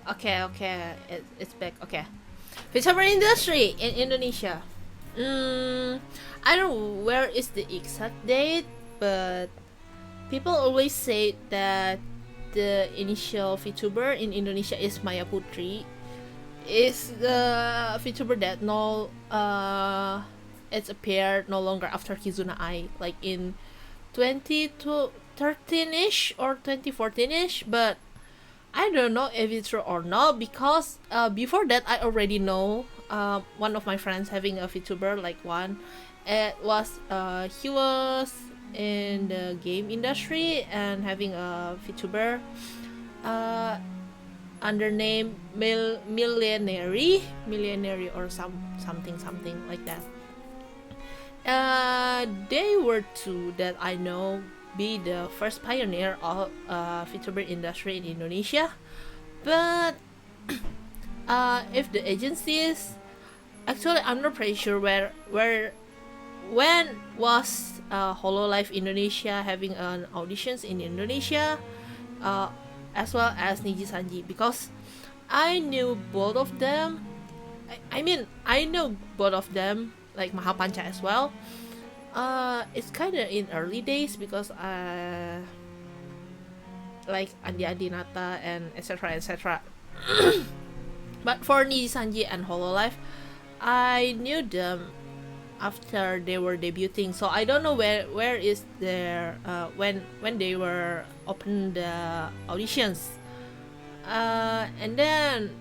Okay. It's back. Okay. Vtuber Industry in Indonesia. I don't know where is the exact date, but people always say that the initial VTuber in Indonesia is Maya Putri. Is the VTuber that it's appeared no longer after Kizuna Ai, like in 2013 ish or 2014 ish, but I don't know if it's true or not because before that I already know one of my friends having a VTuber like one. It was he was in the game industry and having a VTuber uh, under name Millenary or something like that. They were two that I know be the first pioneer of VTuber industry in Indonesia. But if the agencies, actually, I'm not pretty sure when was Hololive Indonesia having an auditions in Indonesia, uh, as well as Niji Sanji, because I knew both of them. I mean, I know both of them, like Mahapancha as well. It's kind of in early days because like Andi Adinata and etc. But for Niji Sanji and Hololive, I knew them after they were debuting, so I don't know where is their when they were open the auditions. And then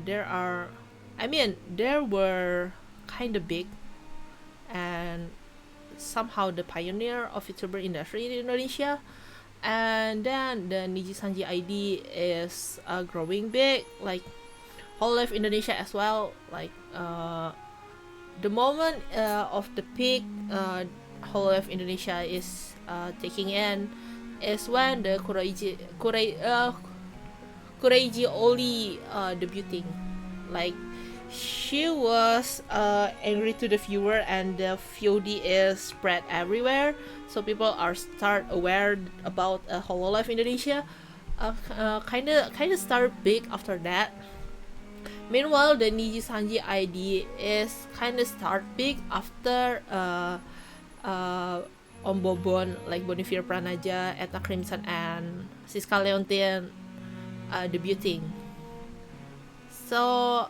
there were kind of big, and somehow the pioneer of VTuber industry in Indonesia. And then the Niji Sanji ID is growing big, like whole life Indonesia as well. Like the moment of the peak, whole life Indonesia is taking in is when the Kureiji Oli debuting. Like she was angry to the viewer, and the VOD is spread everywhere, so people are start aware about Hololive Indonesia. Kind of start big after that. Meanwhile, the Niji Sanji ID is kind of start big after Om Bobon, like Boniface Pranaja, Etna Crimson, and Siska Leontian debuting. So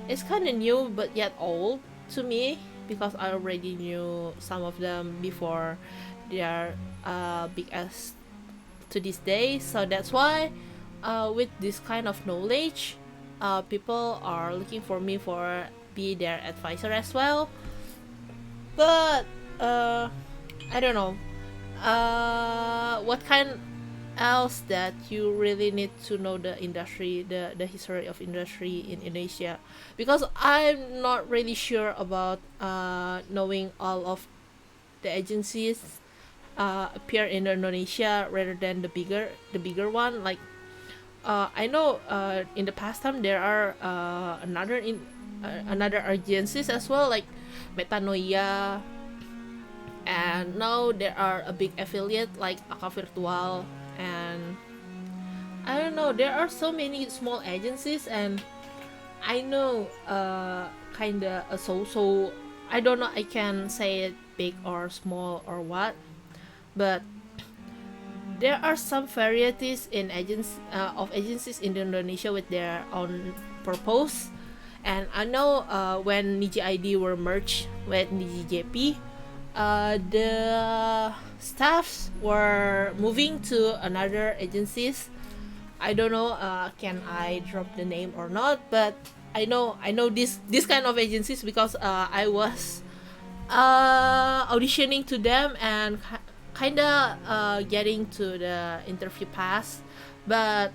it's kind of new but yet old to me because I already knew some of them before they are big as to this day. So that's why with this kind of knowledge, people are looking for me for be their advisor as well. But I don't know what kind else that you really need to know the industry, the history of industry in Indonesia, because I'm not really sure about knowing all of the agencies appear in Indonesia rather than the bigger one. Like I know in the past time there are another agencies as well, like Metanoia, and now there are a big affiliate like Aka Virtual, and I don't know, there are so many small agencies, and I know kinda a so I don't know I can say it big or small or what, but there are some varieties in of agencies in Indonesia with their own purpose. And I know when Niji ID were merged with Niji JP, the staffs were moving to another agencies. I don't know can I drop the name or not, but I know this kind of agencies because I was auditioning to them and kinda getting to the interview pass, but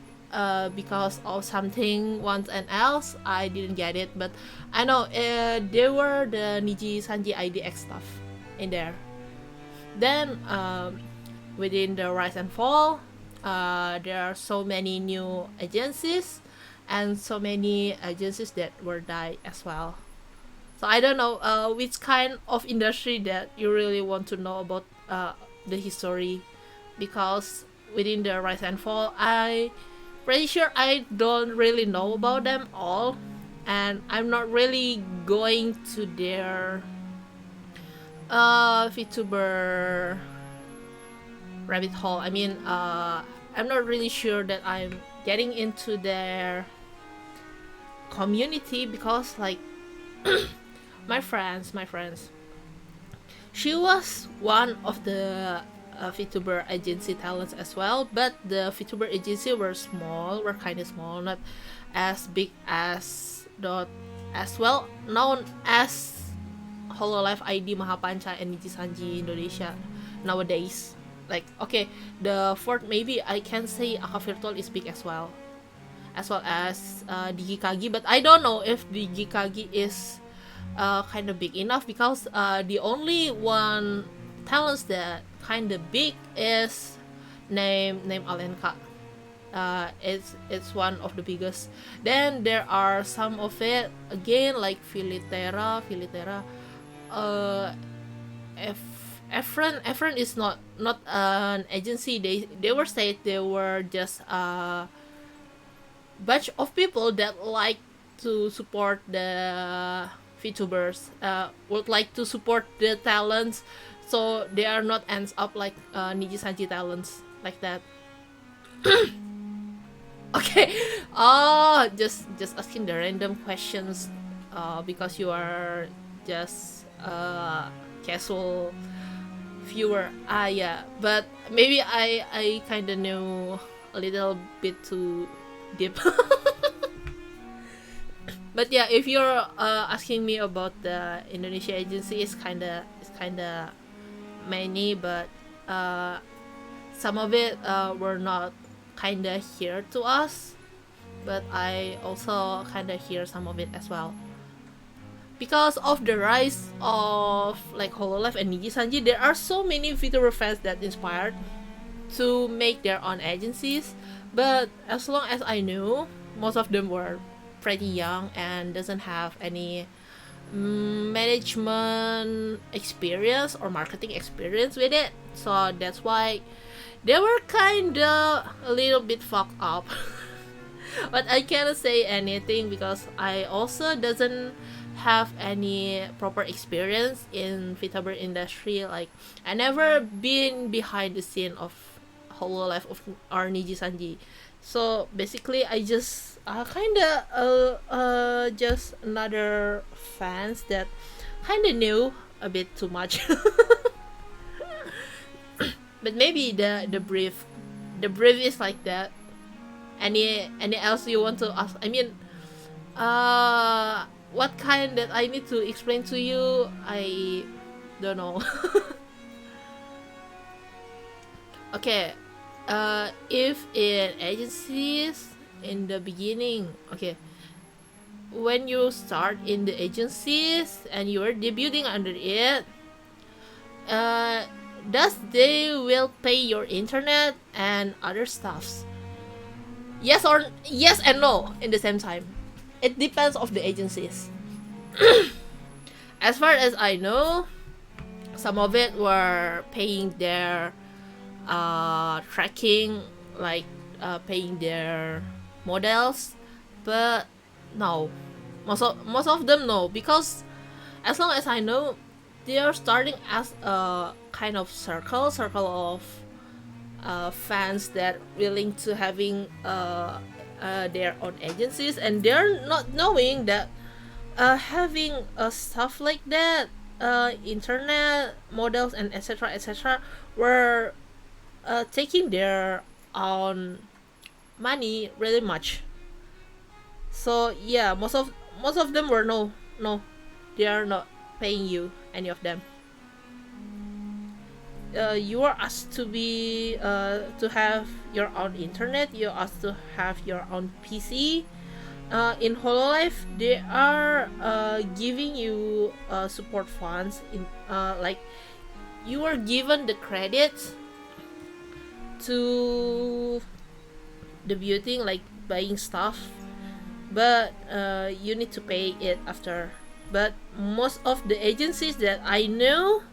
because of something once and else I didn't get it. But I know there were the Niji Sanji IDX stuff in there. Then within the rise and fall, there are so many new agencies and so many agencies that were died as well. So I don't know which kind of industry that you really want to know about the history, because within the rise and fall, pretty sure I don't really know about them all, and I'm not really going to their VTuber rabbit hole. I mean, I'm not really sure that I'm getting into their community because, like, my friends, she was one of the Vtuber agency talents as well, but the Vtuber agency were kind of small, not as big as dot as well known as Hololive ID Mahapanca and Niji Sanji Indonesia nowadays. Like, okay, the fourth, maybe I can say Aka Virtual is big as well as Digikagi, but I don't know if Digikagi is kind of big enough because the only one talents that kind of big is name Alenka. It's one of the biggest. Then there are some of it again like Filitera. Uh, Efren is not an agency. They were said they were just a bunch of people that like to support the VTubers, would like to support the talents, so they are not ends up like Niji Sanji talents like that. Okay, just asking the random questions, because you are just casual viewer. Yeah, but maybe I kind of know a little bit too deep. But yeah, if you're asking me about the Indonesia agency, it's kinda many, but some of it were not kinda here to us, but I also kinda hear some of it as well. Because of the rise of like Hololive and Niji Sanji, there are so many VTuber fans that inspired to make their own agencies. But as long as I knew, most of them were pretty young and doesn't have any management experience or marketing experience with it. So that's why they were kinda a little bit fucked up. But I cannot say anything because I also doesn't have any proper experience in Vtuber industry. Like, I never been behind the scene of Hololive of or Niji Sanji. So basically, I just just another fans that kinda knew a bit too much. But maybe the brief is like that. Any else you want to ask? I mean, what kind that I need to explain to you? I don't know. Okay, if in agencies in the beginning, okay, when you start in the agencies and you are debuting under it, does they will pay your internet and other stuffs? Yes and no in the same time. It depends of the agencies. As far as I know, some of it were paying their tracking, like paying their models, but no, most of them no, because as long as I know, they are starting as a kind of circle of fans that willing to having their own agencies, and they're not knowing that having stuff like that, internet models and etc were taking their own money really much. So yeah, most of them were no, they are not paying you any of them. You are asked to be to have your own internet. You're asked to have your own PC. In Hololive, they are giving you support funds. In like, you are given the credits to debuting, like buying stuff, but you need to pay it after. But most of the agencies that I know,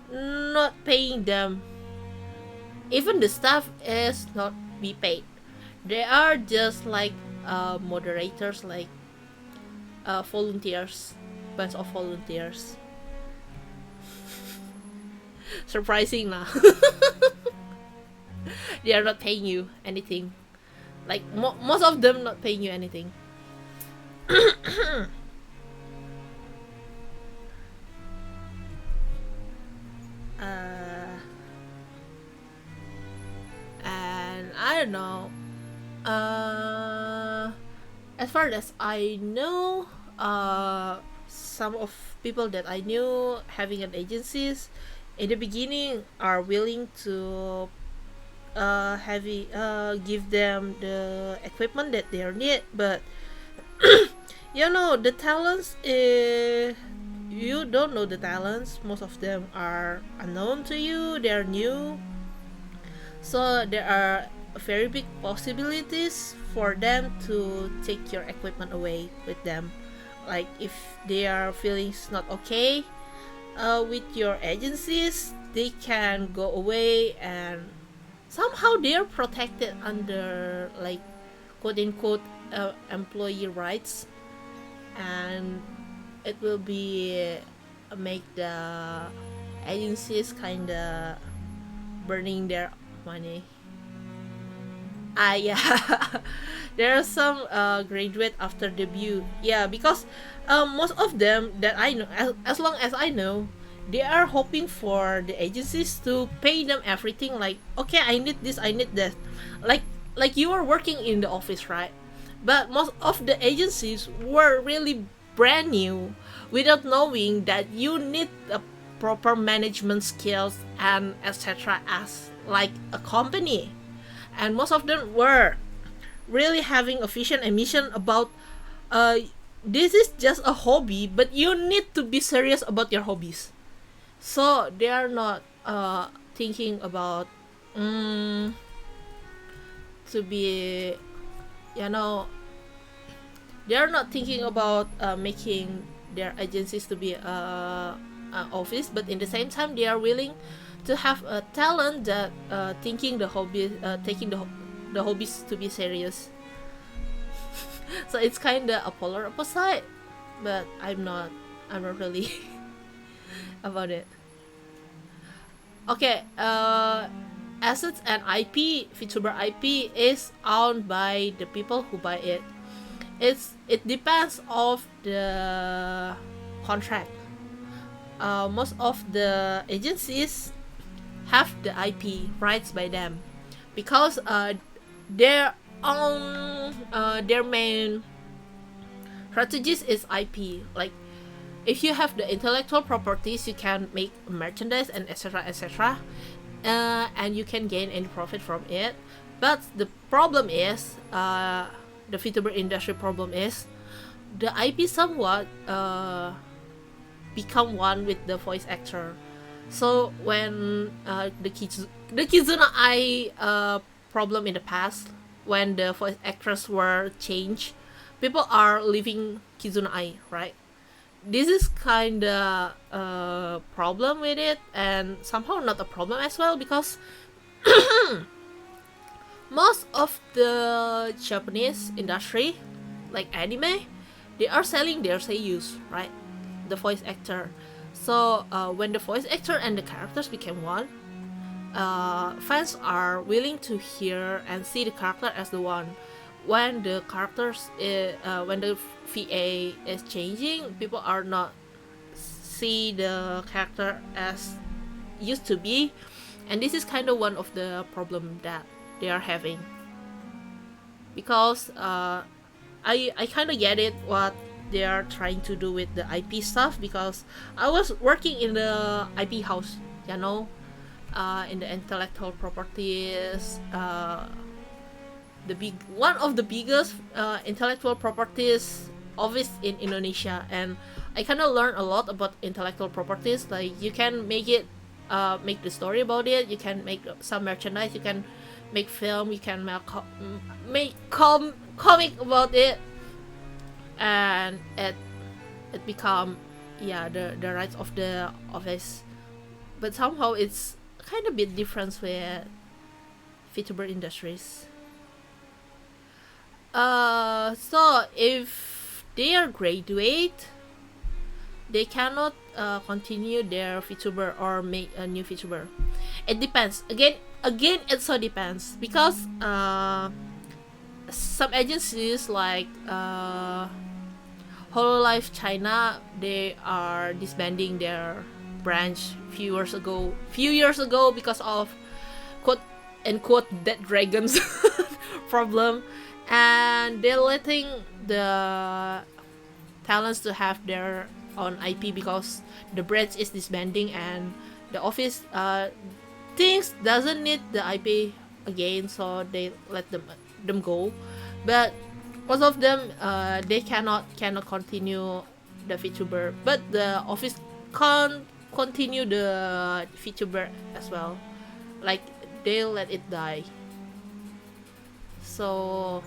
not paying them. Even the staff is not be paid. They are just like moderators, like volunteers, bunch of volunteers. Surprising lah. They are not paying you anything. Like most of them not paying you anything. uh, and I don't know. As far as I know, some of people that I knew having an agencies in the beginning are willing to give them the equipment that they need, but the talents, you don't know the talents. Most of them are unknown to you, they're new, so there are very big possibilities for them to take your equipment away with them. Like if they are feeling not okay with your agencies, they can go away, and somehow they're protected under like quote unquote employee rights, and it will be make the agencies kind of burning their money. Yeah. There are some graduate after debut. Yeah, because most of them that I know, as long as I know, they are hoping for the agencies to pay them everything. Like, okay, I need this, I need that. Like, like you are working in the office, right? But most of the agencies were really brand new, without knowing that you need a proper management skills and etc. as like a company, and most of them were really having a vision and mission about uh this is just a hobby, but you need to be serious about your hobbies. So they are not thinking about to be, you know they are not thinking about making their agencies to be office, but in the same time they are willing to have a talent that thinking the hobby taking the hobbies to be serious. So it's kind of a polar opposite, but I'm not really about it. Okay, assets and IP. VTuber IP is owned by the people who buy it. It depends of the contract. Most of the agencies have the IP rights by them, because their own their main strategies is IP. Like if you have the intellectual properties, you can make merchandise and etc etc, and you can gain any profit from it. But the problem is, the VTuber industry problem is, the IP somewhat become one with the voice actor. So when the Kizuna Ai problem in the past, when the voice actors were changed, people are leaving Kizuna Ai, right? This is kind of a problem with it, and somehow not a problem as well, because most of the Japanese industry, like anime, they are selling their seiyus, right? The voice actor. So when the voice actor and the characters became one, fans are willing to hear and see the character as the one. When the when the VA is changing, people are not see the character as used to be, and this is kind of one of the problem that they are having. Because I kind of get it what they are trying to do with the IP stuff, because I was working in the IP house, in the intellectual properties, the big one of the biggest intellectual properties office in Indonesia, and I kind of learned a lot about intellectual properties. Like you can make it, make the story about it. You can make some merchandise. You can make film. You can make comic about it, and it become, yeah, the rights of the office. But somehow it's kind of bit different with VTuber industries. So if they are graduate, they cannot continue their VTuber or make a new VTuber. It depends. Again, it so depends because some agencies like Hololive China, they are disbanding their branch few years ago because of quote unquote dead dragons problem, and they're letting the talents to have their own IP because the branch is disbanding and the office thinks doesn't need the IP again, so they let them go. But most of them they cannot continue the VTuber, but the office can't continue the VTuber as well. Like they let it die. So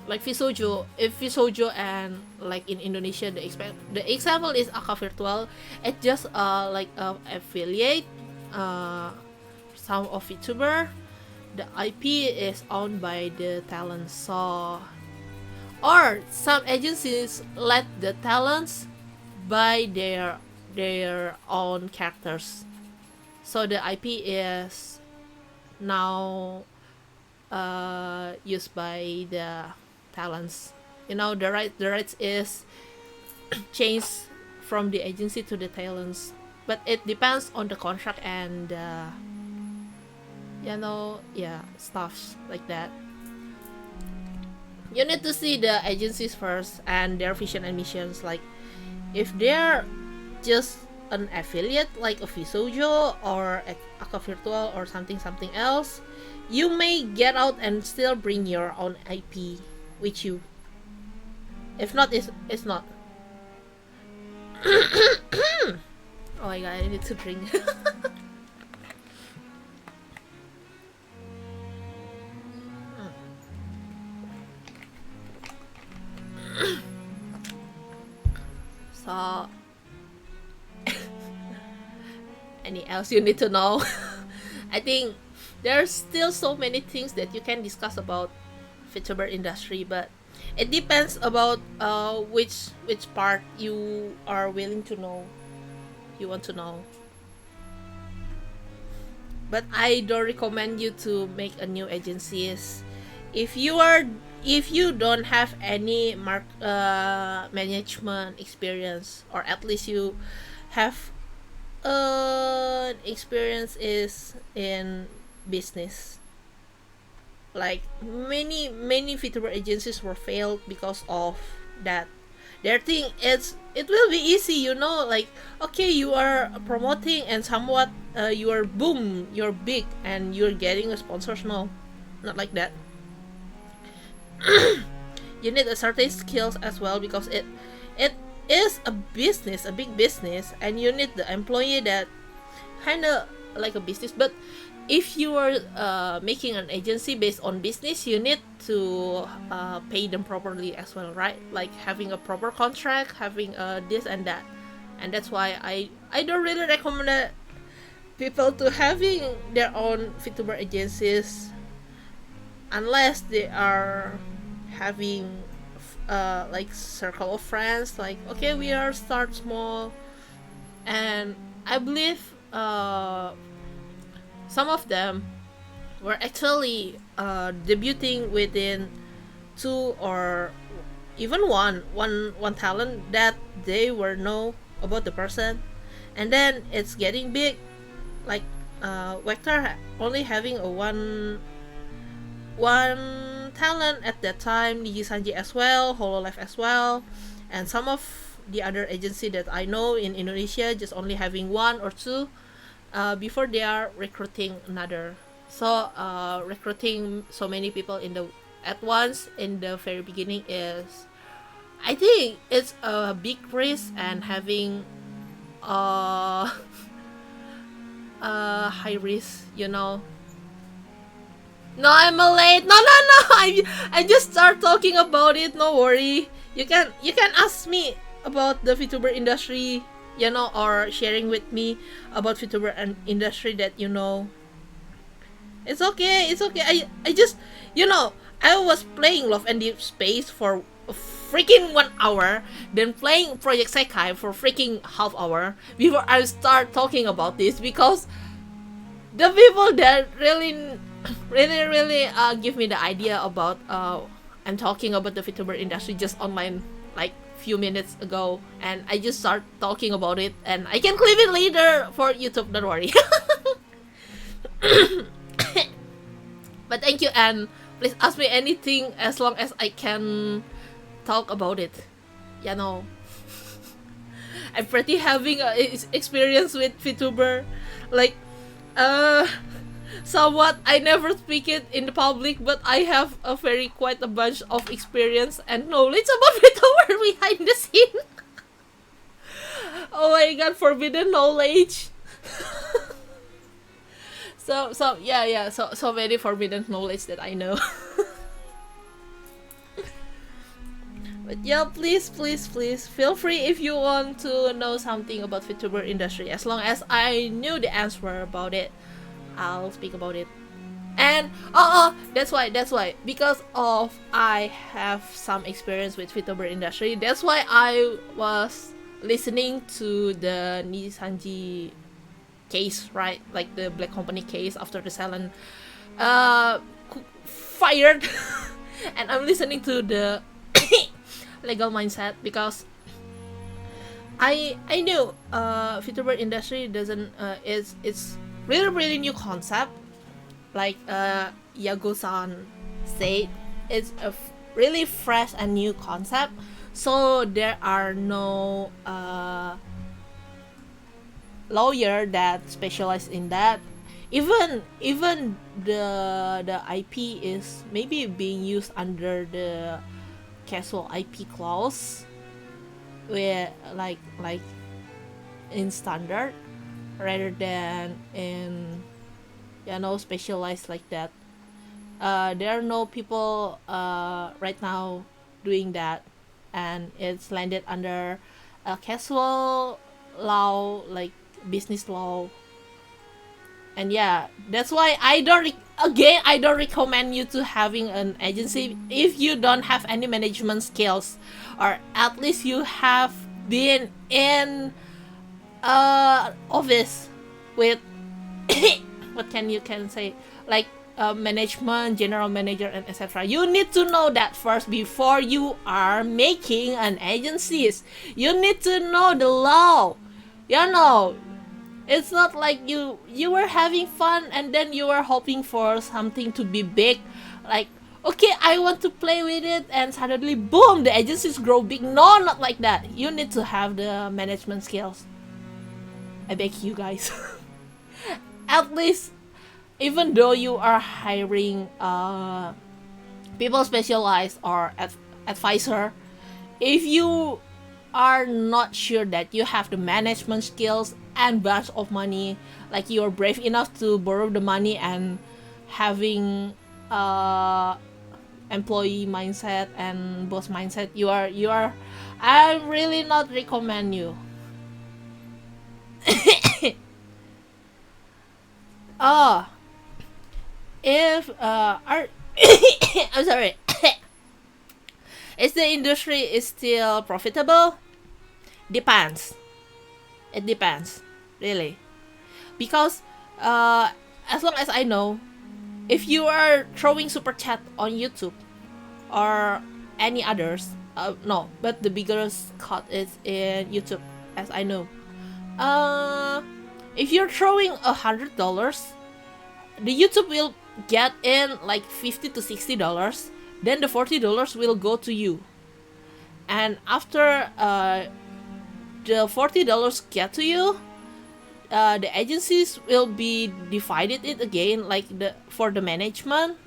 like Visojo, if Visojo and like in Indonesia the example is Aka Virtual, it just like affiliate some of VTuber. The IP is owned by the talents, so or some agencies let the talents buy their own characters, so the IP is now used by the talents. The rights is changed from the agency to the talents, but it depends on the contract and stuff like that. You need to see the agencies first and their vision and missions. Like if they're just an affiliate like a Visojo or Aka Virtual or something else, you may get out and still bring your own IP with you. If not, it's not. Oh my god, I need to drink. So, any else you need to know? I think there's still so many things that you can discuss about Vtuber industry, but it depends about which part you are willing to know, you want to know. But I don't recommend you to make a new agencies if you don't have any management experience, or at least you have experience is in business. Like many VTuber agencies were failed because of that. Their thing is it will be easy, like okay, you are promoting and somewhat you are boom, you're big and you're getting a sponsors. No, not like that. You need a certain skills as well because it is a business, a big business, and you need the employee that kind of like a business. But if you are making an agency based on business, you need to pay them properly as well, right? Like having a proper contract, having this and that. And that's why I don't really recommend people to having their own VTuber agencies unless they are having like circle of friends, like okay, we are start small. And I believe some of them were actually debuting within two or even one talent that they were know about the person, and then it's getting big. Like Vector only having a one talent at that time, Niji Sanji as well, Hololive as well, and some of the other agency that I know in Indonesia just only having one or two before they are recruiting another. So recruiting so many people at once in the very beginning is, I think it's a big risk and having high risk. No, I'm late. No, no, no. I just start talking about it. No worry. You can ask me about the Vtuber industry, or sharing with me about Vtuber and industry that you know. It's okay. It's okay. I just, you know, I was playing Love and Deep Space for a freaking 1 hour, then playing Project Sekai for freaking half hour before I start talking about this, because the people that really, really give me the idea about I'm talking about the Vtuber industry just online like few minutes ago, and I just start talking about it, and I can clip it later for YouTube. Don't worry. But thank you, and please ask me anything as long as I can talk about it. You know, I'm pretty having a experience with VTuber, like uh somewhat. I never speak it in the public, but I have a very quite a bunch of experience and knowledge about VTuber behind the scene. Oh my god, forbidden knowledge. So yeah, so many forbidden knowledge that I know. But yeah, please feel free if you want to know something about VTuber industry. As long as I knew the answer about it, I'll speak about it. And that's why because of I have some experience with VTuber industry. That's why I was listening to the Nisanji case, right? Like the Black Company case after the Salon uh fired. And I'm listening to the legal mindset because I knew VTuber industry doesn't it's really new concept, like Yago-san said. It's a really fresh and new concept, so there are no lawyer that specialize in that. Even the IP is maybe being used under the casual IP clause, where like in standard rather than in specialized like that. There are no people right now doing that, and it's landed under a casual law, like business law. And yeah, that's why I don't recommend you to having an agency if you don't have any management skills, or at least you have been in office with what can say, like management, general manager, and etc. You need to know that first before you are making an agency. You need to know the law. It's not like you were having fun and then you were hoping for something to be big, like okay, I want to play with it, and suddenly boom, the agencies grow big. No, not like that. You need to have the management skills. I beg you guys. At least, even though you are hiring people specialized or advisor, if you are not sure that you have the management skills and bunch of money, like you're brave enough to borrow the money and having employee mindset and boss mindset, you are I really not recommend you. Oh, if are I'm sorry. Is the industry is still profitable? Depends. It depends, really, because as long as I know, if you are throwing super chat on YouTube or any others, no, but the biggest cut is in YouTube, as I know. If you're throwing $100, the YouTube will get in like $50 to $60. Then the $40 will go to you, and after the $40 get to you, the agencies will be divided it again, like for the management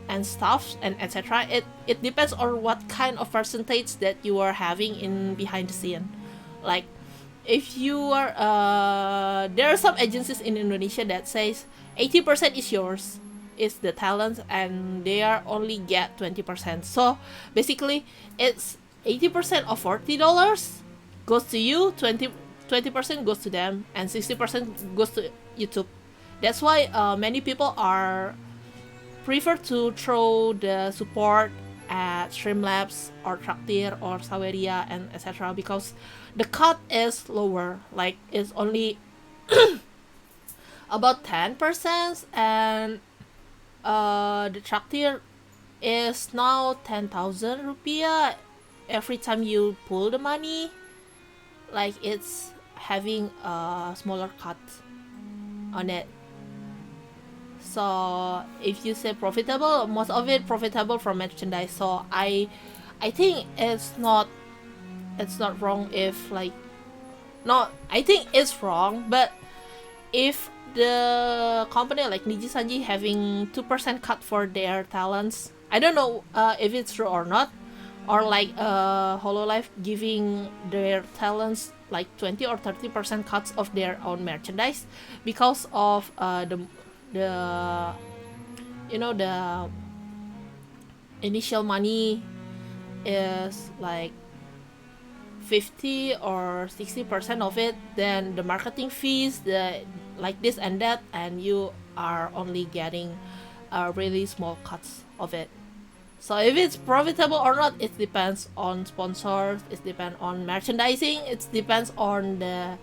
and stuff and etc. It depends on what kind of percentage that you are having in behind the scene. Like if you are there are some agencies in Indonesia that says 80% is yours, is the talent, and they are only get 20%. So basically it's 80% of $40 goes to you, 20% goes to them, and 60% goes to YouTube. That's why many people are prefer to throw the support at Streamlabs or Traktir or Saweria and etc. because the cut is lower, like it's only about 10%, and the Traktir is now 10,000 rupiah every time you pull the money. Like it's having a smaller cut on it. So if you say profitable, most of it profitable from merchandise. So I think it's not wrong if like, not, I think it's wrong, but if the company like Niji Sanji having 2% cut for their talents, I don't know if it's true or not, or like Hololive giving their talents like 20 or 30% cuts of their own merchandise because of the you know, the initial money is like 50 or 60% of it, then the marketing fees, the like this and that, and you are only getting really small cuts of it. So if it's profitable or not, it depends on sponsors, it depends on merchandising, it depends on the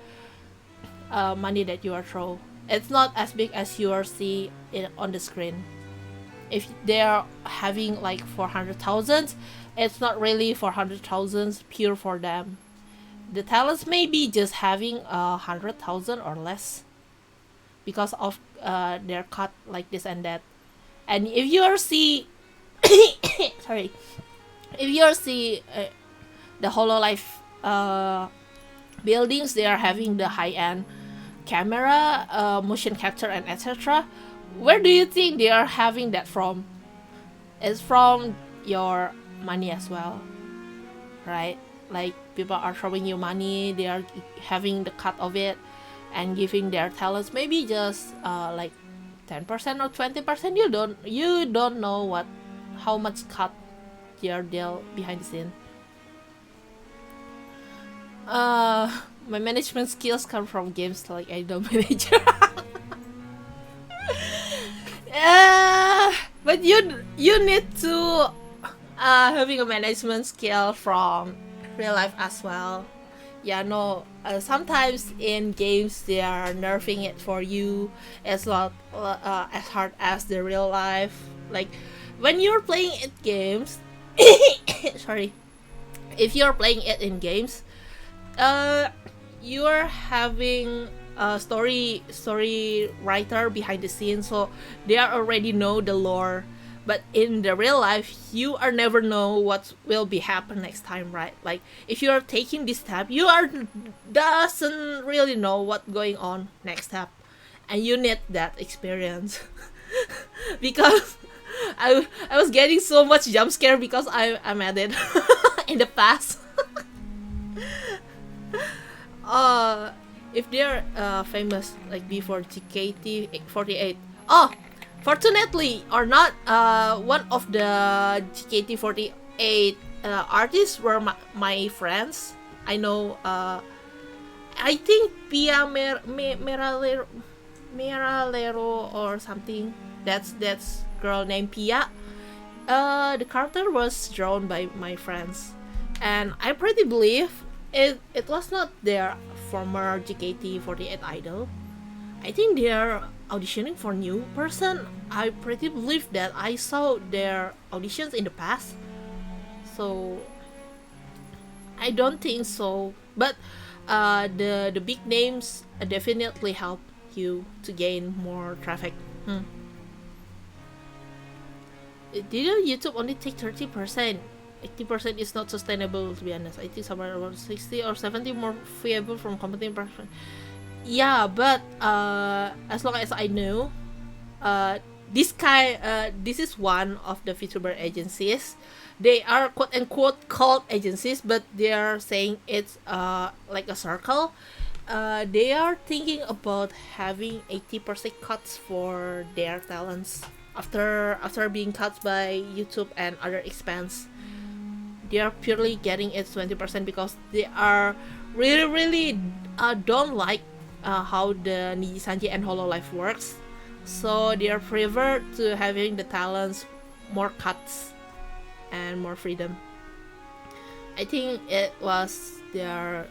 money that you are throw. It's not as big as you see it on the screen. If they're having like 400,000, it's not really 400,000 pure for them. The talents may be just having 100,000 or less because of their cut like this and that. And if you see sorry, if you see the Hololive buildings, they are having the high-end camera, motion capture, and etc. Where do you think they are having that from? It's from your money as well, right? Like people are throwing you money, they are having the cut of it and giving their talents maybe just like 10% or 20%. You don't know what, how much cut your deal behind the scene. My management skills come from games like Idol Manager. But you need to having a management skill from real life as well. Yeah, no. Sometimes in games they are nerfing it for you. It's not as hard as the real life. Like when you're playing it games, sorry, if you're playing it in games, you're having a story writer behind the scenes, so they already know the lore. But in the real life, you are never know what will be happen next time, right? Like if you are taking this step, you are doesn't really know what going on next step, and you need that experience. Because I was getting so much jump scare because I'm at it in the past. If they're famous like before GKT48. Oh, fortunately or not, one of the GKT48 artists were my friends. I know. I think Pia Meralero or something. That's girl named Pia. The character was drawn by my friends, and I pretty believe it was not their former GKT48 idol. I think they are auditioning for new person. I pretty believe that I saw their auditions in the past. So I don't think so. But the big names definitely help you to gain more traffic. Didn't YouTube only take 30%? 80% is not sustainable, to be honest. I think somewhere around 60 or 70 more viable from company perspective. Yeah, but as long as I know, this is one of the Vtuber agencies. They are quote unquote called agencies, but they are saying it's like a circle. They are thinking about having 80% cuts for their talents after being cut by YouTube and other expense. They are purely getting it 20% because they are really don't like how the Niji Sanji and Hololive works. so they are prefer to having the talents more cuts and more freedom. I think it was their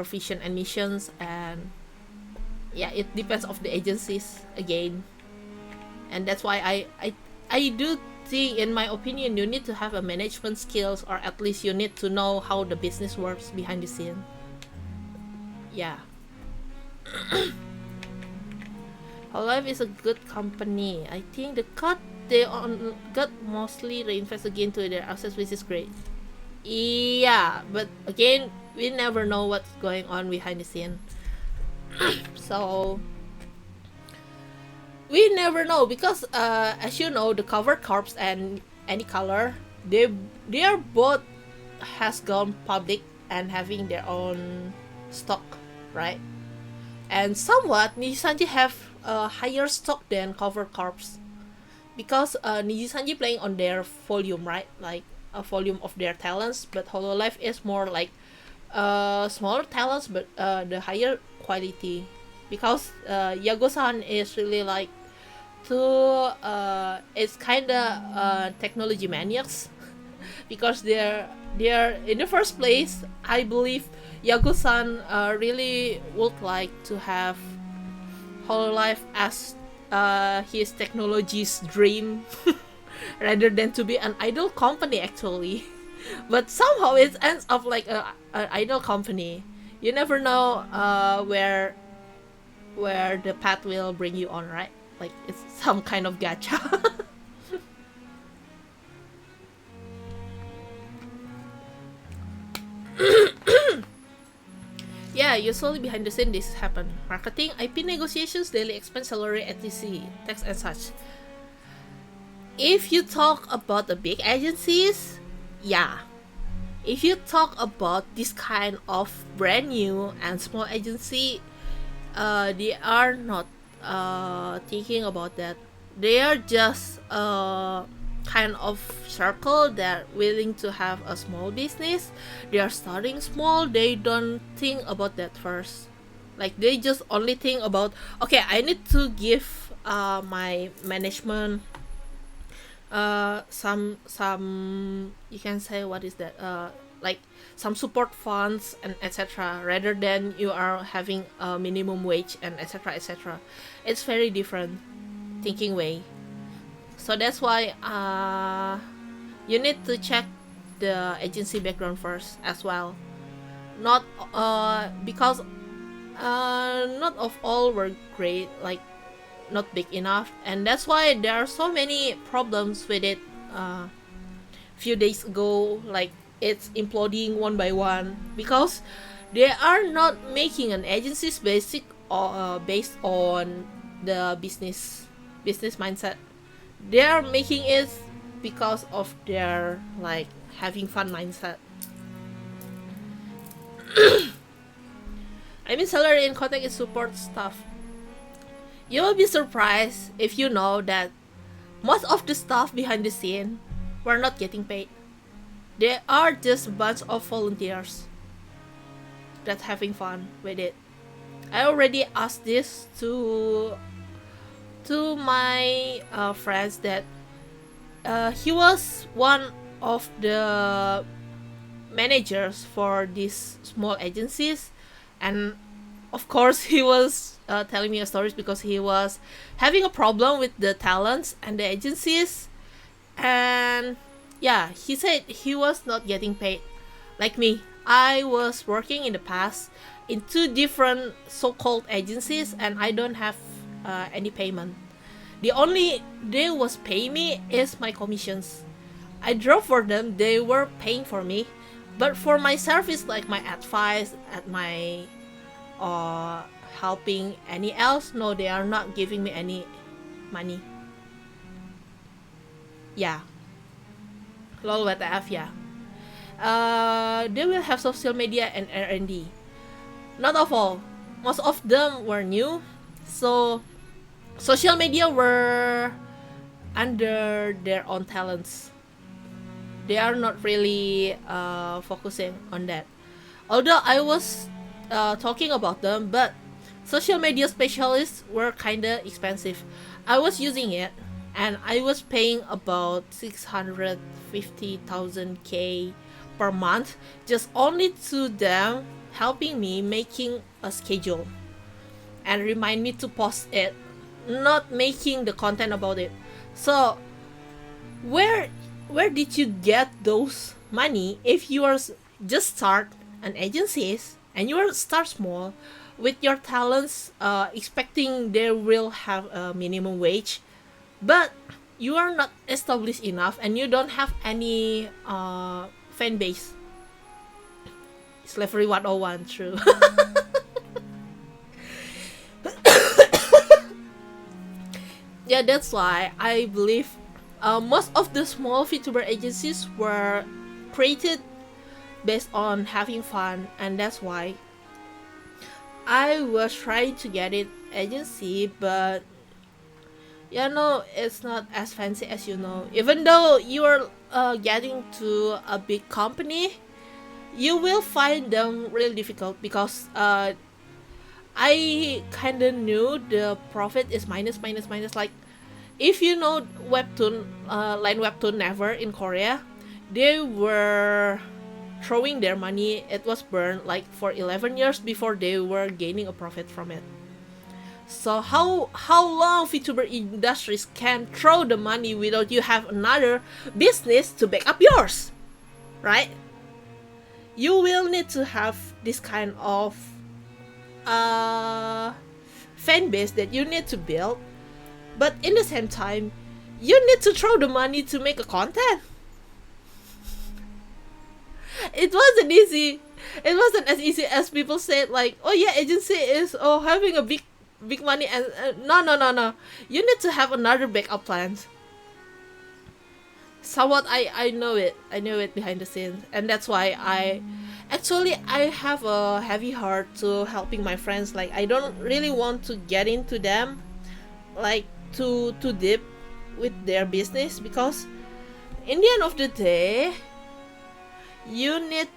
vision and missions, and yeah, it depends of the agencies again. And that's why I do think, in my opinion, you need to have a management skills, or at least you need to know how the business works behind the scene. Yeah. Hololive is a good company. I think the cut they on got mostly reinvest again to their assets, which is great. Yeah, but again, we never know what's going on behind the scene. So we never know, because as you know, the cover corps and any color, they are both has gone public and having their own stock, right? And somewhat Nijisanji have a higher stock than cover corps, because Nijisanji playing on their volume, right? Like a volume of their talents, but Hololive is more like smaller talents, but the higher quality, because Yago-san is really like to it's kind of technology maniacs, because they're in the first place. I believe Yago-san really would like to have Hololive as his technology's dream rather than to be an idol company actually. But somehow it ends up like an idol company. You never know where the path will bring you on, right? Like it's some kind of gacha. Yeah, usually behind the scene this happen. Marketing, IP negotiations, daily expense, salary, etc., tax and such. If you talk about the big agencies, yeah. If you talk about this kind of brand new and small agency, they are not thinking about that. They are just kind of circle that willing to have a small business. They are starting small. They don't think about that first. Like they just only think about, okay, I need to give my management some you can say, what is that, like some support funds and etc., rather than you are having a minimum wage and etc., etc. It's very different thinking way. So that's why you need to check the agency background first as well. Not because not of all were great, like not big enough, and that's why there are so many problems with it. Few days ago, like it's imploding one by one, because they are not making an agency's basic based on the business mindset. They are making it because of their like having fun mindset. I mean, salary and contact is support stuff. You will be surprised if you know that most of the staff behind the scene were not getting paid. They are just a bunch of volunteers that having fun with it. I already asked this to my friends that he was one of the managers for these small agencies, and of course he was telling me stories because he was having a problem with the talents and the agencies. And yeah, he said he was not getting paid. Like me, I was working in the past in two different so-called agencies, and I don't have any payment. The only they was paying me is my commissions. I drove for them, they were paying for me, but for my service, like my advice at my helping any else, no, they are not giving me any money. Yeah, lol, WTF, yeah. They will have social media and R&D. Not of all, most of them were new, so social media were under their own talents. They are not really focusing on that. Although I was talking about them, but social media specialists were kinda expensive. I was using it, and I was paying about 650,000 K per month, just only to them helping me making a schedule and remind me to post it, not making the content about it. So where where did you get those money if you are just start an agencies and you are start small with your talents, expecting they will have a minimum wage, but you are not established enough and you don't have any fan base. Slavery 101, true. Yeah, that's why I believe most of the small VTuber agencies were created based on having fun, and that's why I was trying to get it agency, but it's not as fancy as Even though you are getting to a big company, you will find them really difficult because I kind of knew the profit is minus minus minus. Like if you know webtoon, line webtoon never in Korea, they were throwing their money. It was burned like for 11 years before they were gaining a profit from it. So how long VTuber industries can throw the money without you have another business to back up yours, right? You will need to have this kind of fan base that you need to build, but in the same time, you need to throw the money to make a content. It wasn't easy. It wasn't as easy as people said. Like, oh yeah, agency is having a big money, and no. You need to have another backup plans. Somewhat, I know it. I know it behind the scenes, and that's why I have a heavy heart to helping my friends. Like, I don't really want to get into them, like too deep with their business, because in the end of the day, you need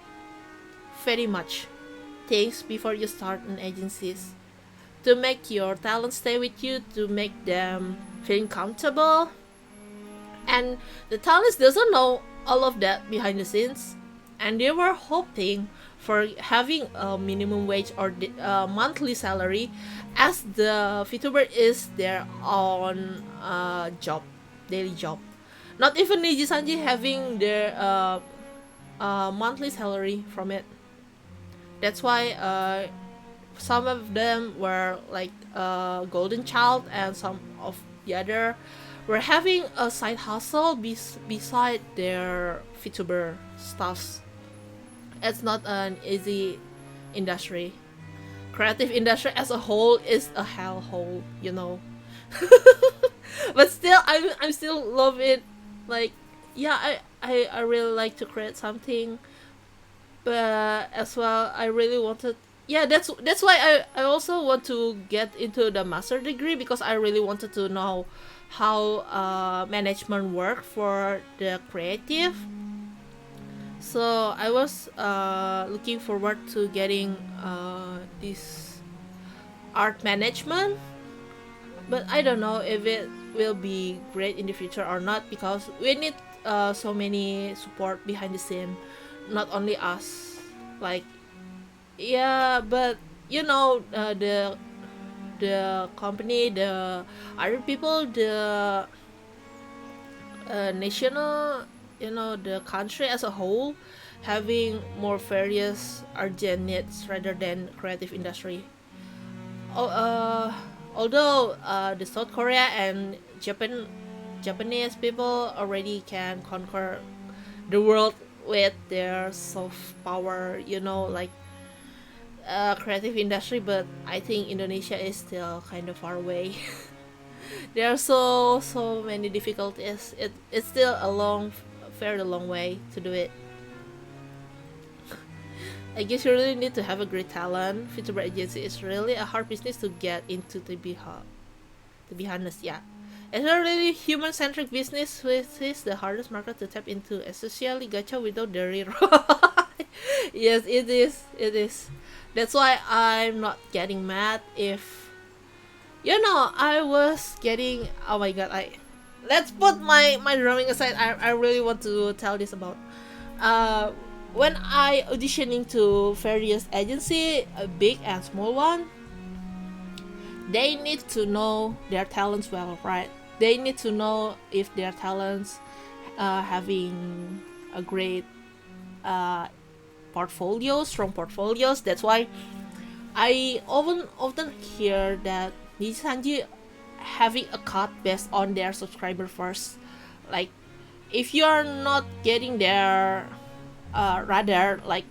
very much things before you start an agencies to make your talent stay with you, to make them feeling comfortable, and the talents doesn't know all of that behind the scenes, and they were hoping for having a minimum wage or monthly salary, as the VTuber is their own job, daily job. Not even Niji Sanji having their monthly salary from it. That's why some of them were like golden child, and some of the other were having a side hustle beside their VTuber stuffs. It's not an easy industry. Creative industry as a whole is a hellhole, But still, I'm still love it. Like, yeah, I really like to create something, but as well, I really wanted. Yeah, that's why I also want to get into the master degree, because I really wanted to know how management work for the creative. So I was looking forward to getting this art management, but I don't know if it will be great in the future or not, because we need so many support behind the scene, not only us. Like, yeah, but the company, the other people, the national, the country as a whole, having more various urgent needs rather than creative industry. Although the South Korea and Japanese people already can conquer the world with their soft power, like creative industry, but I think Indonesia is still kind of far away. There are so many difficulties. It's still a very long way to do it. I guess you really need to have a great talent. Vtuber agency is really a hard business to get into, to be honest. Yeah, it's a really human-centric business, which is the hardest market to tap into, especially gacha without the reroll. Yes, it is. That's why I'm not getting mad if I was getting, oh my god, I let's put my drumming aside. I really want to tell this about uh when I auditioning to various agency, a big and small one. They need to know their talents well, right? They need to know if their talents having a great uh strong portfolios. That's why I often hear that Nisanji having a cut based on their subscriber first. Like, if you are not getting their rather, like,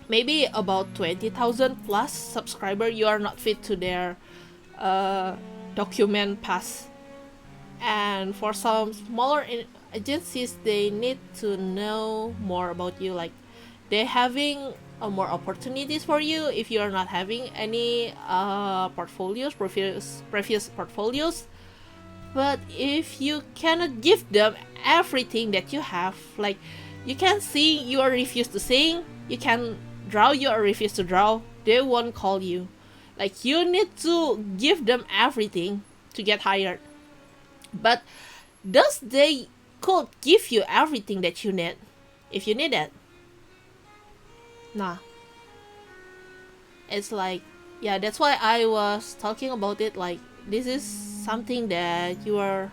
maybe about 20,000 plus subscriber, you are not fit to their uh, document pass. And for some smaller agencies, they need to know more about you, like they having more opportunities for you if you are not having any previous portfolios. But if you cannot give them everything that you have, like you can sing, you are refused to sing, you can draw, you are refused to draw, they won't call you. Like, you need to give them everything to get hired. But does they could give you everything that you need if you need it? Nah. It's like, yeah, that's why I was talking about it. Like, this is something that you are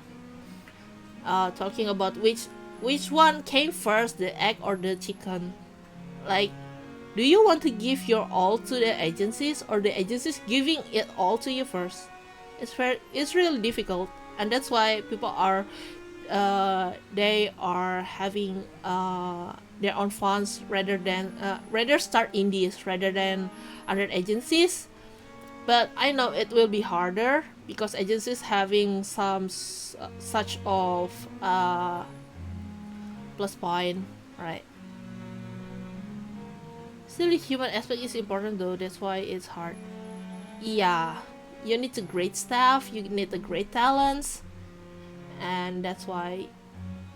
talking about, which one came first, the egg or the chicken? Like, do you want to give your all to the agencies, or the agencies giving it all to you first? It's really difficult, and that's why people are they are having their own funds rather than rather start indies rather than other agencies. But I know it will be harder because agencies having some such of plus point, right? Still, the human aspect is important though. That's why it's hard. Yeah, you need a great staff. You need a great talents, and that's why.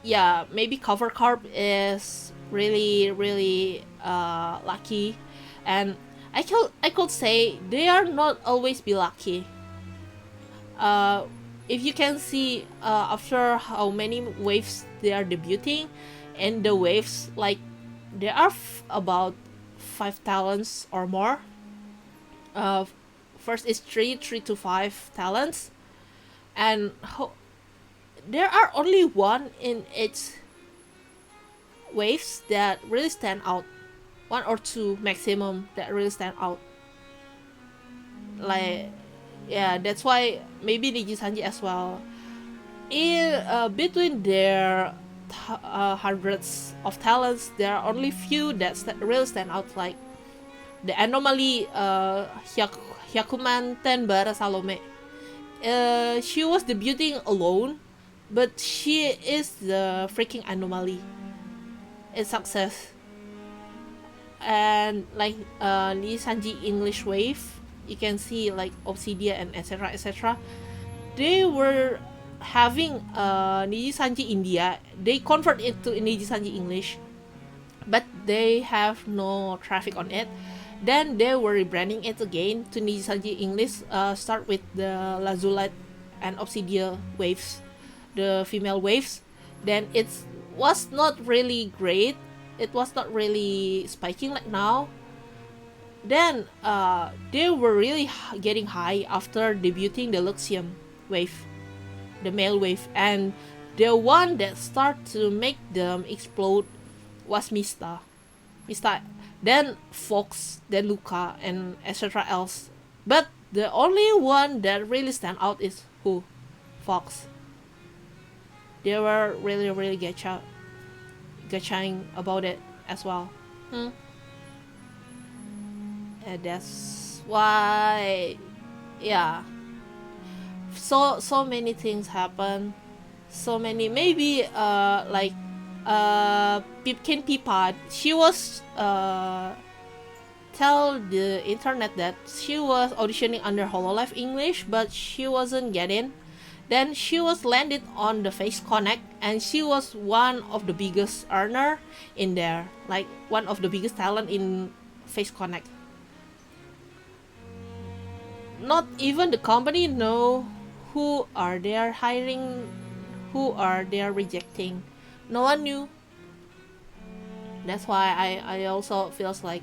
Yeah, maybe Cover Corp is really lucky, and I could say they are not always be lucky. Uh, if you can see after how many waves they are debuting, and the waves, like, there are about 5 talents or more. Uh, First is three to five talents, and there are only one in each waves that really stand out, one or two maximum that really stand out. Like, yeah, that's why maybe Niji Sanji as well. In between their hundreds of talents, there are only few that really stand out. Like the anomaly, Hyakuman Tenbara Salome. She was debuting alone, but she is the freaking anomaly. It's success. And like Lee Sanji English Wave, you can see like Obsidia and etc. They were having Niji Sanji India. They convert it to Niji Sanji English, but they have no traffic on it. Then they were rebranding it again to Niji Sanji English. Start with the Lazulite and Obsidia waves, the female waves. Then it was not really great. It was not really spiking like now. Then they were really getting high after debuting the Luxium wave, the male wave, and the one that started to make them explode was Mista, then Fox, then Luca, and etc. else. But the only one that really stand out is who? Fox. They were really gachang about it as well. And that's why, yeah. So many things happen. So many, maybe like Pipkin Pipad. She was tell the internet that she was auditioning under Hololive English, but she wasn't getting. Then she was landed on the Face Connect, and she was one of the biggest earner in there, like one of the biggest talent in Face Connect. not even the company know who are they are hiring, who are they are rejecting. No one knew. That's why I also feels like,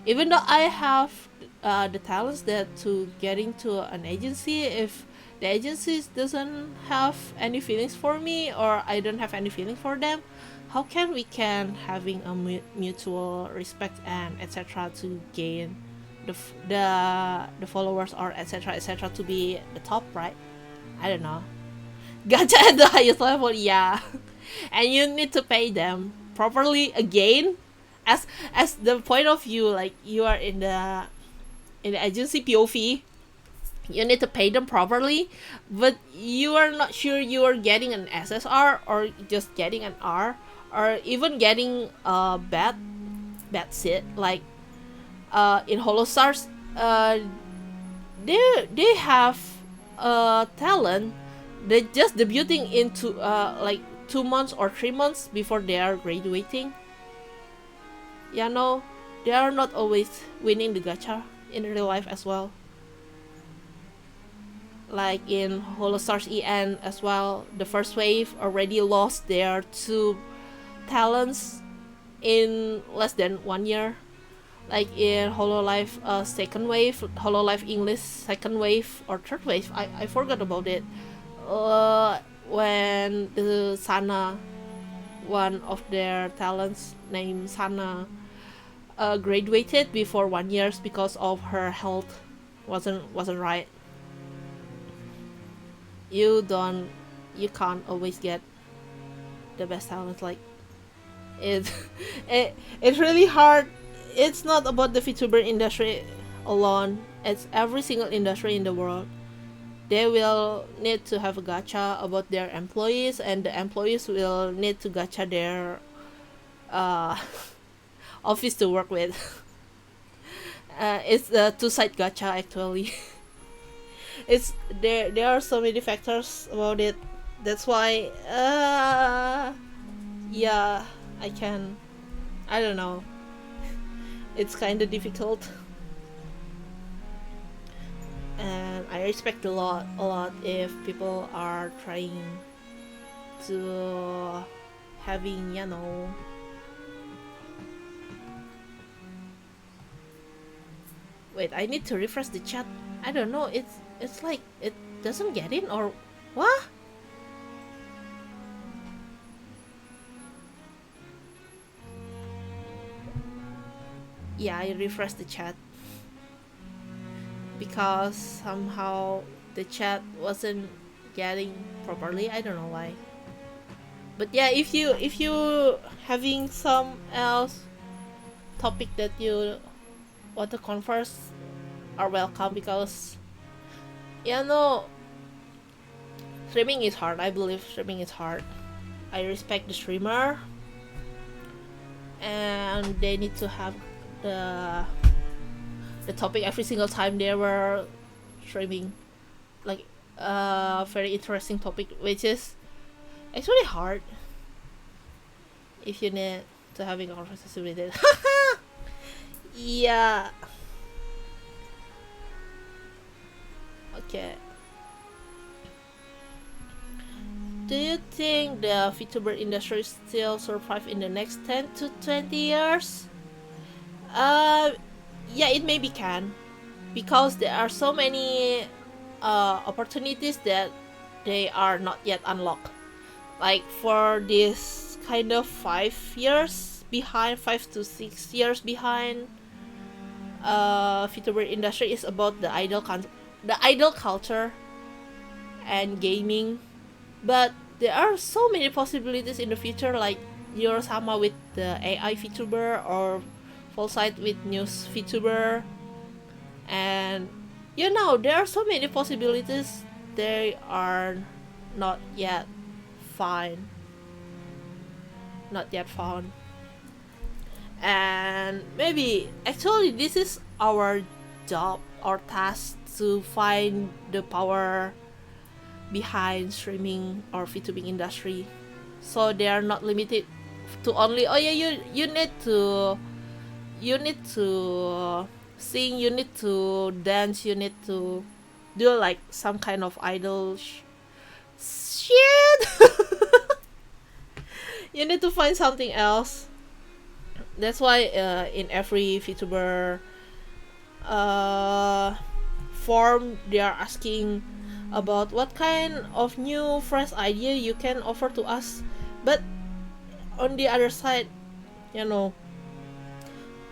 even though I have the talents that to get into an agency, if the agency doesn't have any feelings for me or I don't have any feeling for them, how can we can having a mutual respect and etc. to gain the followers or etc. to be the top, right? I don't know. Gacha at the highest level, yeah. And you need to pay them properly again, as the point of view, like you are in the agency POV, you need to pay them properly, but you are not sure you are getting an SSR or just getting an R, or even getting a bad seat, like in Holostars, they have talent. They just debuting into like 2 months or 3 months before they are graduating. You know, they are not always winning the gacha in real life as well. Like in Holostars EN as well, the first wave already lost their two talents in less than 1 year. Like in Hololive second wave, Hololive English second wave or third wave, I forgot about it. When the Sana, one of their talents named Sana, graduated before 1 year because of her health wasn't right. You don't, you can't always get the best talent. Like it, it's really hard. It's not about the VTuber industry alone. It's every single industry in the world. They will need to have a gacha about their employees, and the employees will need to gacha their uh, office to work with. It's a two-side gacha actually. It's there are so many factors about it. That's why yeah, I don't know. It's kind of difficult. And I respect a lot if people are trying to having, you know, wait, I need to refresh the chat. I don't know, it's like it doesn't get in or what? Yeah, I refreshed the chat because somehow the chat wasn't getting properly. I don't know why. But yeah, if you having some else topic that you want to converse, are welcome, because you know, streaming is hard. I believe streaming is hard. I respect the streamer, and they need to have the the topic every single time they were streaming, like a very interesting topic, which is actually hard if you need to having a conversation with it. Yeah. Okay. Do you think the VTuber industry still survive in the next 10 to 20 years? Uh, yeah, it maybe can, because there are so many opportunities that they are not yet unlocked. Like for this kind of 5 years behind, 5 to 6 years behind, VTuber industry is about the idol culture and gaming. But there are so many possibilities in the future, like Yorosama with the AI VTuber, or Fullside with news VTuber, and you know, there are so many possibilities. They are not yet fine, not yet found. And maybe actually this is our job, our task, to find the power behind streaming or VTubing industry, so they are not limited to only, oh yeah, you need to sing, you need to dance, you need to do like some kind of idol shit. You need to find something else. That's why in every VTuber form they are asking about what kind of new fresh idea you can offer to us. But on the other side, you know,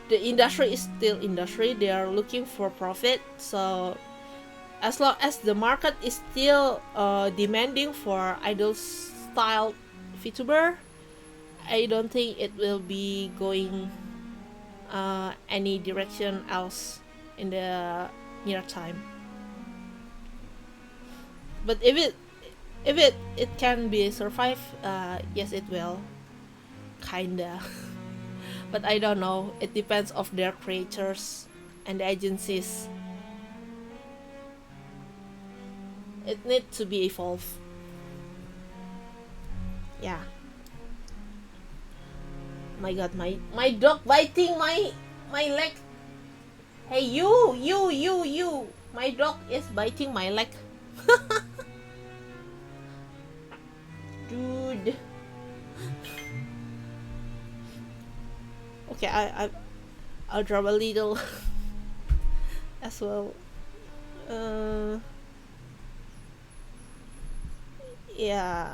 the industry is still industry. They are looking for profit. So as long as the market is still demanding for idol style VTuber, I don't think it will be going any direction else in the near time. But if it can be survive, yes it will, kinda. But I don't know. It depends of their creators and the agencies. It needs to be evolved. Yeah. My god, my dog biting my leg. Hey you. My dog is biting my leg. Dude. Okay, I'll drop a little as well. Yeah.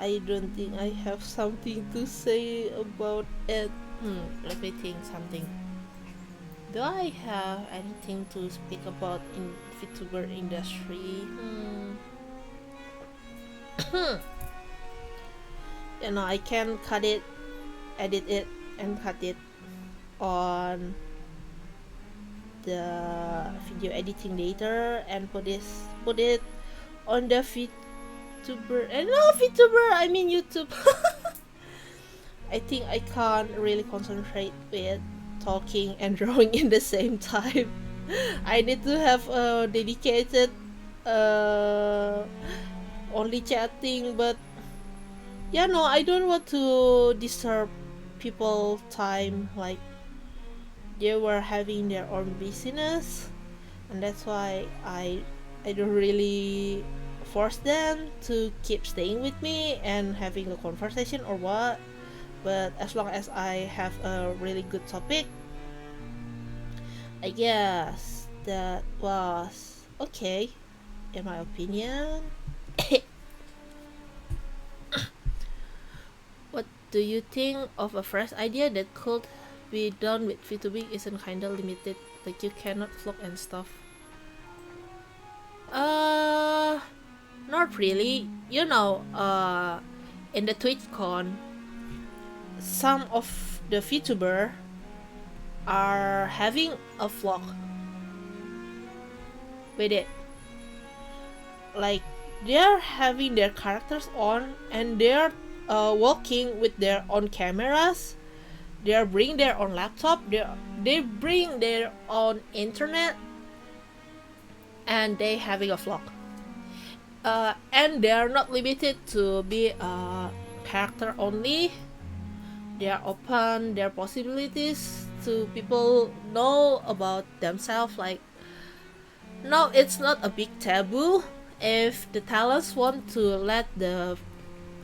I don't think I have something to say about it. Let me think something. Do I have anything to speak about in Vtuber industry? You know, I can cut it, edit it, and cut it on the video editing later and put it on the Vtuber and no Vtuber, I mean YouTube. I think I can't really concentrate with talking and drawing in the same time. I need to have a dedicated only chatting, but yeah, no, I don't want to disturb people time, like they were having their own business, and that's why I don't really force them to keep staying with me and having a conversation or what. But as long as I have a really good topic, I guess that was okay in my opinion. What do you think of a fresh idea that could be done with VTubing isn't kinda limited, like you cannot vlog and stuff? Not really. You know, in the TwitchCon, some of the VTuber are having a vlog with it. Like they're having their characters on and they're walking with their own cameras. They bring their own laptop. They bring their own internet, and they having a vlog. And they are not limited to be a character only. They are open their possibilities to people know about themselves. Like no, it's not a big taboo if the talents want to let the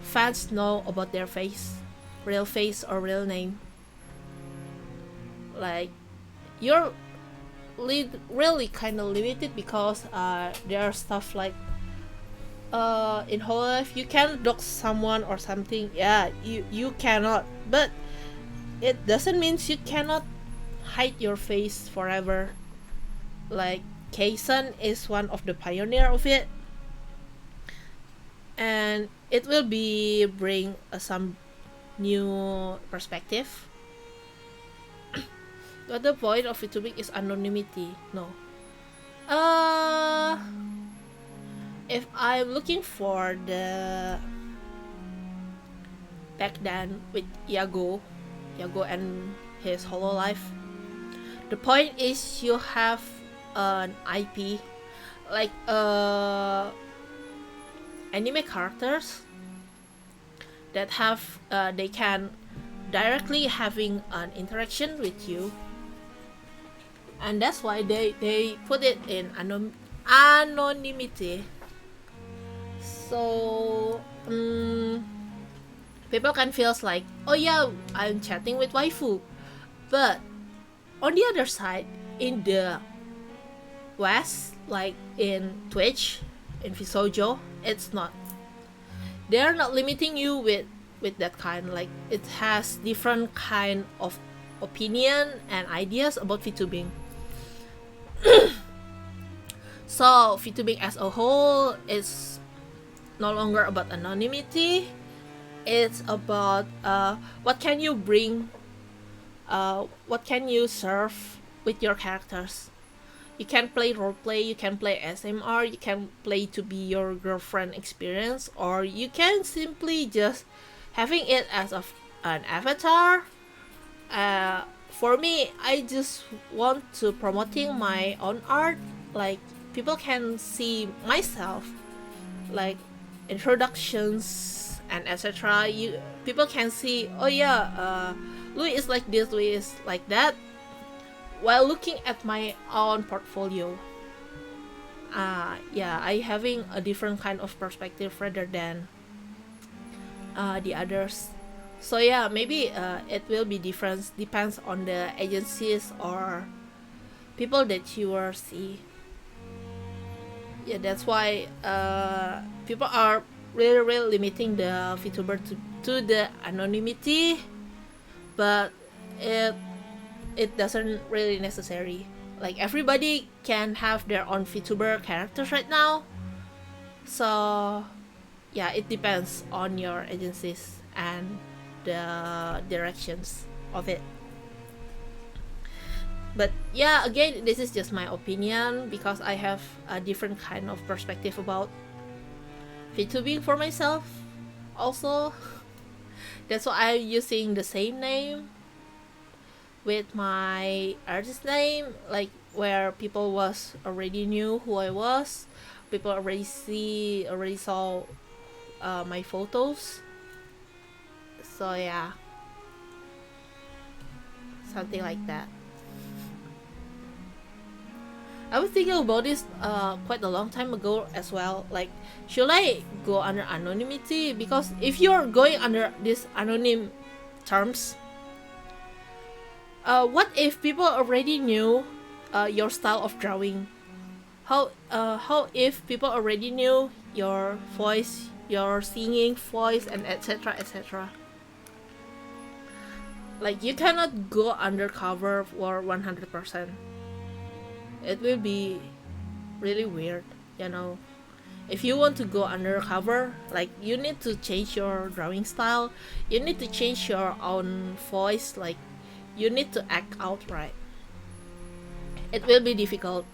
fans know about their real face or real name. Like you're really kind of limited because there are stuff like in whole life you can dox someone or something. Yeah, you cannot, but it doesn't mean you cannot hide your face forever. Like Kaysen is one of the pioneer of it, and it will be bring some new perspective. But the point of VTubing is anonymity. No. If I'm looking for the back then with Yago and his Hololive, the point is you have an IP like anime characters that have they can directly having an interaction with you, and that's why they put it in anonymity. So people can feels like, oh yeah, I'm chatting with waifu, but on the other side, in the West, like in Twitch, in Visojo, it's not. They're not limiting you with that kind. Like it has different kind of opinion and ideas about VTubing. So VTubing as a whole is no longer about anonymity. It's about what can you bring, what can you serve with your characters. You can play roleplay, you can play SMR, you can play to be your girlfriend experience, or you can simply just having it as an avatar. For me, I just want to promoting my own art. Like people can see myself, like introductions and etc. You people can see, oh yeah, Louis is like this, Louis is like that, while looking at my own portfolio. Yeah, I having a different kind of perspective rather than the others. So yeah, maybe it will be different, depends on the agencies or people that you will see. Yeah, that's why people are really limiting the VTuber to the anonymity, but it it doesn't really necessary. Like everybody can have their own VTuber characters right now. So yeah, it depends on your agencies and the directions of it. But yeah, again, this is just my opinion because I have a different kind of perspective about VTubing for myself. Also, that's why I'm using the same name with my artist name, like where people was already knew who I was, people already saw my photos. So yeah, something like that. I was thinking about this quite a long time ago as well. Like, should I go under anonymity? Because if you're going under these anonym terms, what if people already knew your style of drawing? How if people already knew your voice, your singing voice, and etc. etc. Like you cannot go undercover for 100%. It will be really weird, you know. If you want to go undercover, like you need to change your drawing style, you need to change your own voice, like you need to act out right. It will be difficult.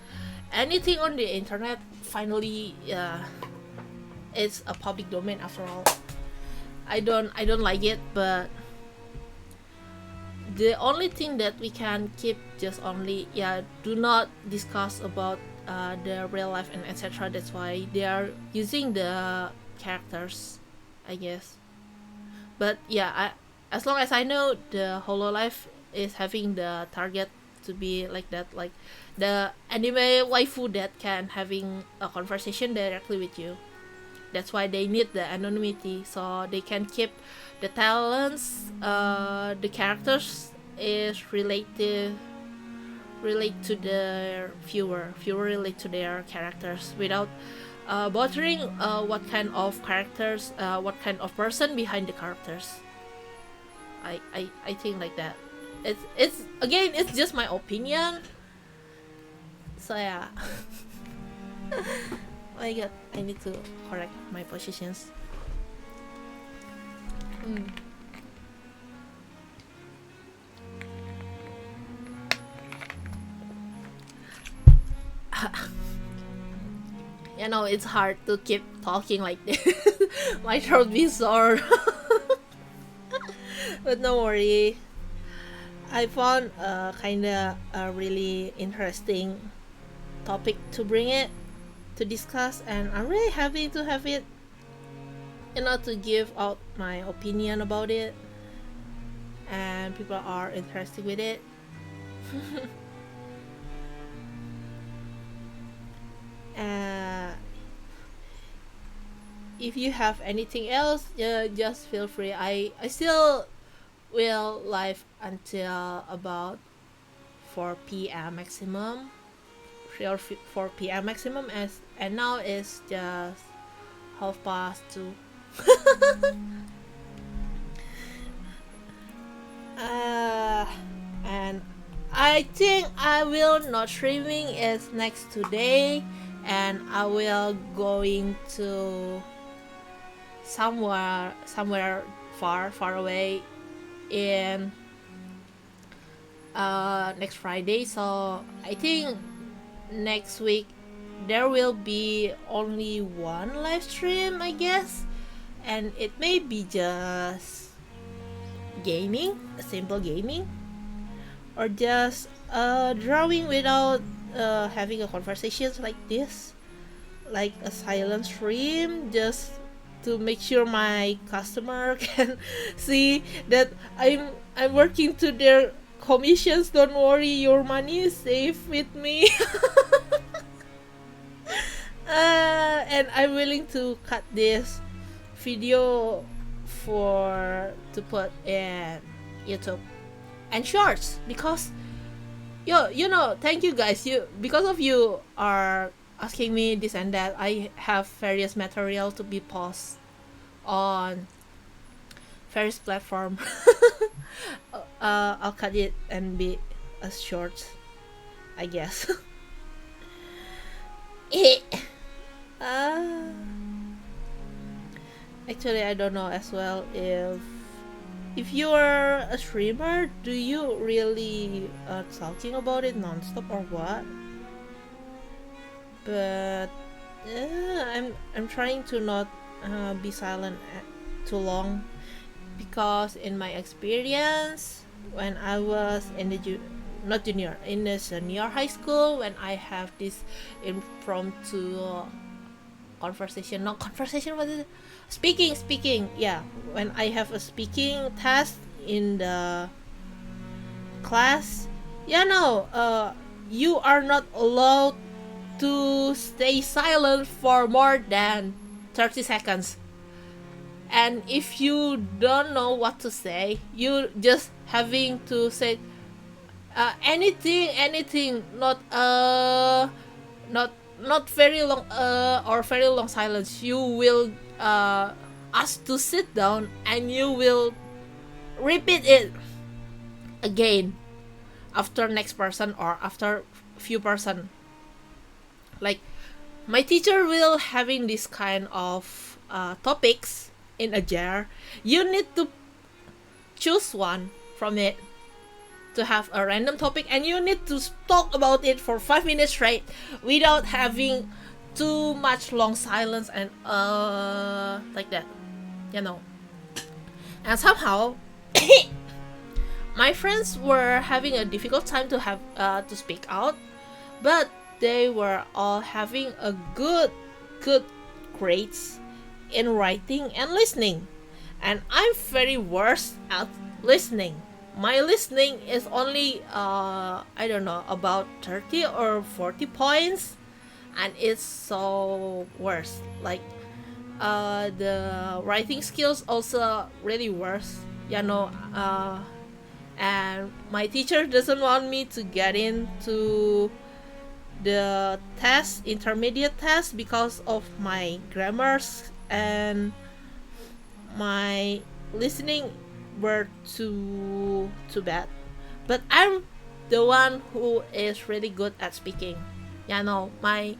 Anything on the internet finally it's a public domain after all. I don't like it, but the only thing that we can keep just only, yeah, do not discuss about the real life and etc. That's why they are using the characters, I guess. But yeah, as long as I know, the Hololive is having the target to be like that, like the anime waifu that can having a conversation directly with you. That's why they need the anonymity, so they can keep the talents, the characters is relate to the viewer relate to their characters without bothering what kind of characters, what kind of person behind the characters. I think like that. It's again, it's just my opinion. So yeah. Oh my god, I need to correct my positions. You know, it's hard to keep talking like this. My throat be sore. But no worry. I found kinda a really interesting topic to bring it to discuss, and I'm really happy to have it, you know, to give out my opinion about it. and people are interested with it. uh, if you have anything else, just feel free. I still will live until about 4 p.m. maximum, 3 or 4 p.m. maximum, as and now it's just 2:30. uh, and I think I will not streaming is next today, and I will going to somewhere far away in next Friday. So I think next week there will be only one live stream, I guess, and it may be just gaming, simple gaming, or just drawing without having a conversations like this, like a silent stream, just to make sure my customer can see that I'm working to their commissions. Don't worry, your money is safe with me. And I'm willing to cut this video for to put in YouTube and shorts, because you know, thank you guys, you because of you are asking me this and that. I have various material to be posted on various platform. I'll cut it and be as short, I guess. uh, Actually, I don't know as well if you're a streamer, do you really talking about it nonstop or what? But I'm trying to not be silent too long, because in my experience, when I was in the not junior, in the senior high school, when I have this impromptu conversation, not conversation, what is it? Speaking, yeah, when I have a speaking test in the class, you are not allowed to stay silent for more than 30 seconds. And if you don't know what to say, you just having to say anything, not very long or very long silence. You will ask to sit down, and you will repeat it again after next person or after few person. Like, my teacher will having this kind of topics in a jar. You need to choose one from it to have a random topic, and you need to talk about it for 5 minutes straight without having too much long silence and like that, you know. And somehow my friends were having a difficult time to have to speak out, but they were all having a good grades in writing and listening, and I'm very worse at listening. My listening is only I don't know, about 30 or 40 points, and it's so worse. Like the writing skills also really worse, and my teacher doesn't want me to get into the test, intermediate test, because of my grammars and my listening were too bad. But I'm the one who is really good at speaking. My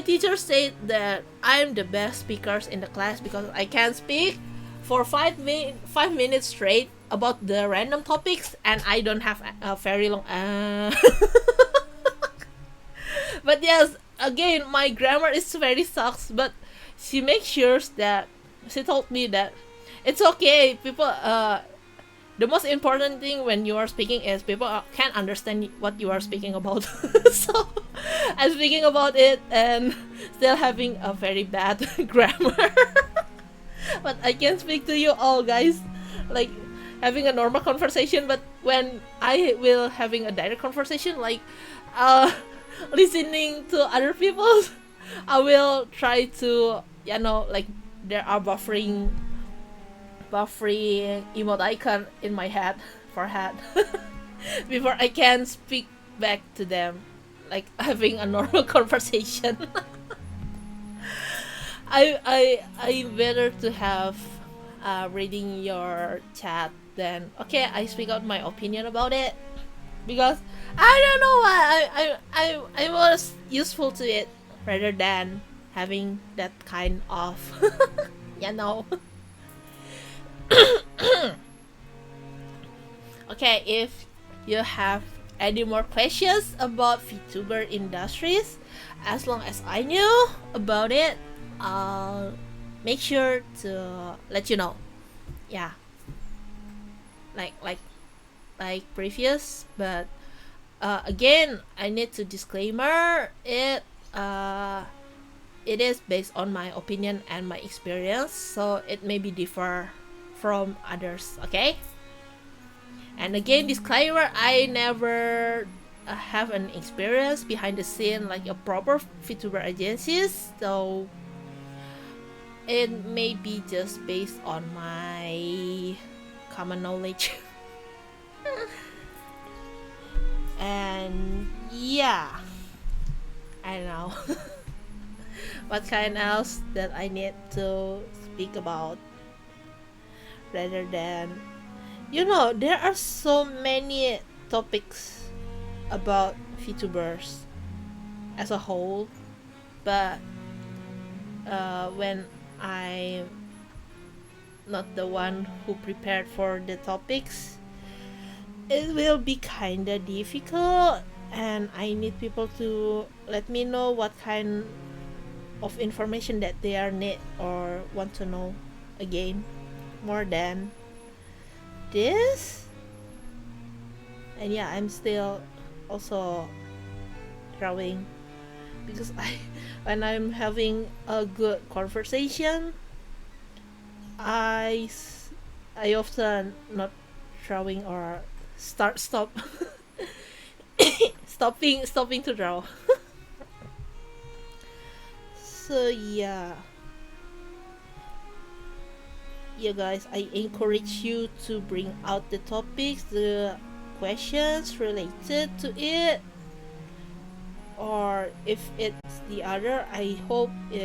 teacher said that I'm the best speakers in the class because I can speak for 5 minutes straight about the random topics, and I don't have a very long but yes, again, my grammar is very sucks, but she makes sure that she told me that it's okay. People, the most important thing when you are speaking is people can understand what you are speaking about. So I'm speaking about it and still having a very bad grammar. But I can speak to you all, guys. Like, having a normal conversation, but when I will having a direct conversation, like uh listening to other people, I will try to, like, there are buffering emote icon in my head for head before I can speak back to them, like having a normal conversation. I better to have reading your chat than, okay, I speak out my opinion about it, because I don't know why I was useful to it rather than having that kind of you know. Okay, if you have any more questions about VTuber industries, as long as I knew about it, I'll make sure to let you know. Yeah, like like like previous, but again, I need to disclaimer it. It is based on my opinion and my experience, so it may be differ from others. Okay. And again, disclaimer: I never have an experience behind the scene like a proper VTuber agencies, so it may be just based on my common knowledge. And yeah, I don't know what kind else that I need to speak about rather than, there are so many topics about VTubers as a whole, but when I'm not the one who prepared for the topics, it will be kinda difficult, and I need people to let me know what kind of information that they are need or want to know again more than this. And yeah, I'm still also drawing, because when I'm having a good conversation, I often not drawing or stop stopping to draw. So yeah, guys, I encourage you to bring out the topics, the questions related to it, or if it's the other, I hope it